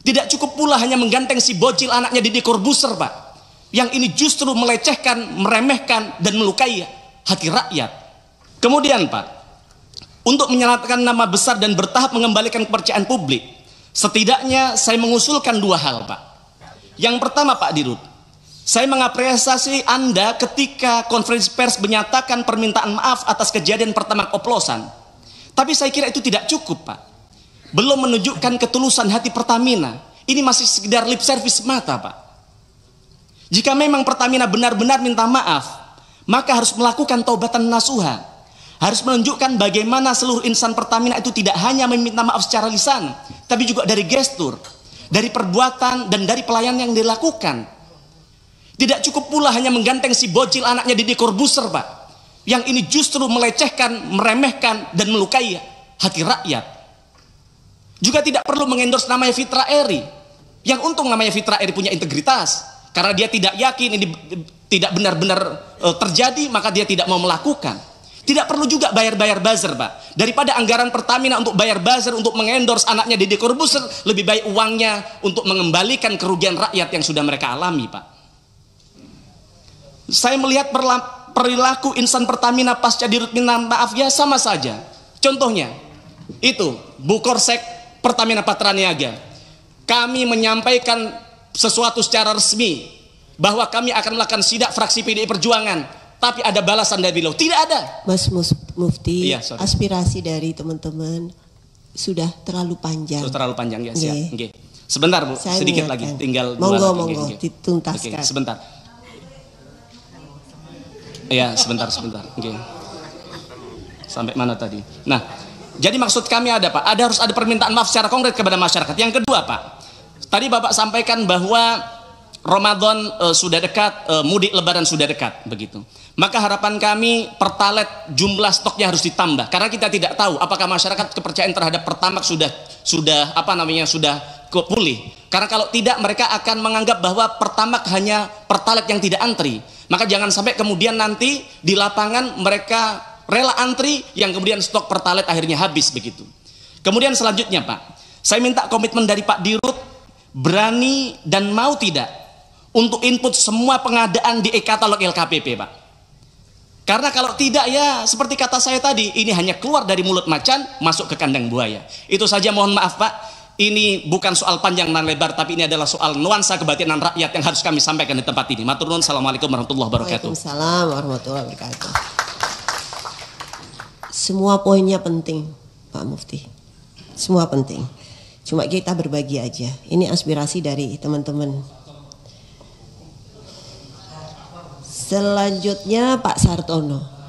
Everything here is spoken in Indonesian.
Tidak cukup pula hanya mengganteng si bocil anaknya Deddy Corbuzier, Pak. Yang ini justru melecehkan, meremehkan, dan melukai hati rakyat. Kemudian, Pak, untuk menyelamatkan nama besar dan bertahap mengembalikan kepercayaan publik, setidaknya saya mengusulkan dua hal, Pak. Yang pertama, Pak Dirut, saya mengapresiasi Anda ketika konferensi pers menyatakan permintaan maaf atas kejadian pertama oplosan. Tapi saya kira itu tidak cukup, Pak. Belum menunjukkan ketulusan hati Pertamina. Ini masih sekedar lip service semata, Pak. Jika memang Pertamina benar-benar minta maaf, maka harus melakukan taubatan nasuha. Harus menunjukkan bagaimana seluruh insan Pertamina itu tidak hanya meminta maaf secara lisan, tapi juga dari gestur, dari perbuatan, dan dari pelayanan yang dilakukan. Tidak cukup pula hanya mengganteng si bocil anaknya Deddy Corbuzier, Pak. Yang ini justru melecehkan, meremehkan, dan melukai hati rakyat. Juga tidak perlu mengendorse namanya Fitra Eri. Yang untung namanya Fitra Eri punya integritas. Karena dia tidak yakin ini tidak benar-benar terjadi, maka dia tidak mau melakukan. Tidak perlu juga bayar-bayar buzzer, Pak. Daripada anggaran Pertamina untuk bayar buzzer untuk mengendorse anaknya Deddy Corbuzier, lebih baik uangnya untuk mengembalikan kerugian rakyat yang sudah mereka alami, Pak. Saya melihat perilaku insan Pertamina pasca Dirut minta maaf ya sama saja. Contohnya, itu Bukorsek Pertamina Patraniaga. Kami menyampaikan sesuatu secara resmi bahwa kami akan melakukan sidak fraksi PDI Perjuangan, tapi ada balasan dari beliau. Tidak ada. Mas Mufti, iya, aspirasi dari teman-teman sudah terlalu panjang. Sudah terlalu panjang ya, siap. Okay. Sebentar, Bu, saya sedikit mengingatkan. lagi, tinggal monggo, Okay, dituntaskan. sebentar. Ya, sebentar. Okay. Sampai mana tadi? Nah, jadi maksud kami ada, Pak, harus ada permintaan maaf secara konkret kepada masyarakat. Yang kedua, Pak, tadi Bapak sampaikan bahwa Ramadan sudah dekat, mudik Lebaran sudah dekat, begitu. Maka harapan kami Pertalite jumlah stoknya harus ditambah, karena kita tidak tahu apakah masyarakat kepercayaan terhadap Pertamax sudah pulih. Karena kalau tidak, mereka akan menganggap bahwa Pertamax hanya Pertalite yang tidak antri. Maka jangan sampai kemudian nanti di lapangan mereka rela antri yang kemudian stok Pertalite akhirnya habis, begitu. Kemudian selanjutnya, Pak, saya minta komitmen dari Pak Dirut berani dan mau tidak untuk input semua pengadaan di e-katalog LKPP, Pak. Karena kalau tidak, ya seperti kata saya tadi, ini hanya keluar dari mulut macan masuk ke kandang buaya. Itu saja, mohon maaf, Pak. Ini bukan soal panjang dan lebar, tapi ini adalah soal nuansa kebatinan rakyat yang harus kami sampaikan di tempat ini. Matur nuwun. Assalamualaikum warahmatullahi wabarakatuh. Waalaikumsalam warahmatullahi wabarakatuh. Semua poinnya penting, Pak Mufti. Semua penting. Cuma kita berbagi aja. Ini aspirasi dari teman-teman. Selanjutnya Pak Sartono.